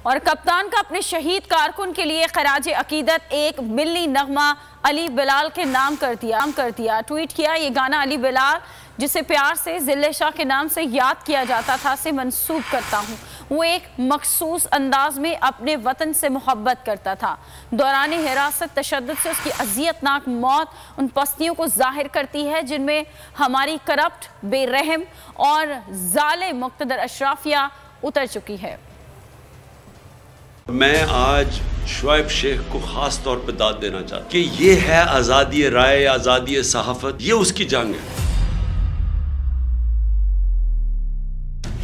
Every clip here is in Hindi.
और कप्तान का अपने शहीद कारकुन के लिए खराज अकीदत एक मिल्ली नगमा अली बिलाल के नाम कर दिया। ट्वीट किया, ये गाना अली बिलाल जिसे प्यार से जिले शाह के नाम से याद किया जाता था से मंसूब करता हूँ। वो एक मखसूस अंदाज में अपने वतन से मोहब्बत करता था। दौरान हिरासत तशद्दुद से उसकी अजियतनाक मौत उन पस्तियों को जाहिर करती है जिनमें हमारी करप्ट, बेरहम और जालिम मुक़्तदर अशराफिया उतर चुकी है। मैं आज शुएब शेख को खास तौर पर दाद देना चाहता हूं कि ये है आज़ादी राय, आज़ादी सहाफ़त, ये उसकी जंग है।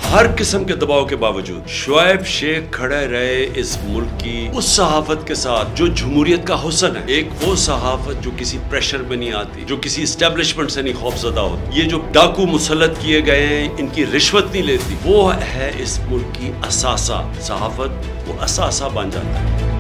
हर किस्म के दबाव के बावजूद शुएब शेख खड़े रहे इस मुल्क की उस सहाफत के साथ जो जमहूरियत का हुस्न है। एक वो सहाफत जो किसी प्रेशर में नहीं आती, जो किसी एस्टेब्लिशमेंट से नहीं खौफजदा होती। ये जो डाकू मुसल्लत किए गए हैं, इनकी रिश्वत नहीं लेती, वो है इस मुल्क की असासा सहाफत। वो असासा बन जाता है।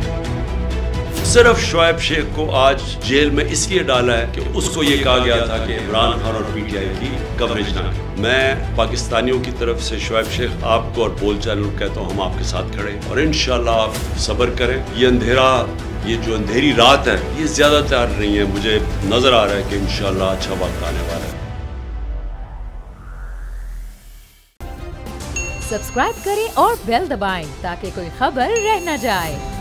सिर्फ शुएब शेख को आज जेल में इसलिए डाला है कि उसको ये कहा गया था कि इमरान खान और पीटीआई की कवरेज ना करें। मैं पाकिस्तानियों की तरफ से शुएब शेख आपको और बोल चैनल कहता हूँ, हम आपके साथ खड़े और इंशाल्लाह आप सब्र करें। ये अंधेरा, ये जो अंधेरी रात है, ये ज्यादातर नहीं है। मुझे नजर आ रहा है कि इंशाल्लाह अच्छा वक्त आने वाला है। सब्सक्राइब करें और बेल दबाएं ताकि कोई खबर रह न जाए।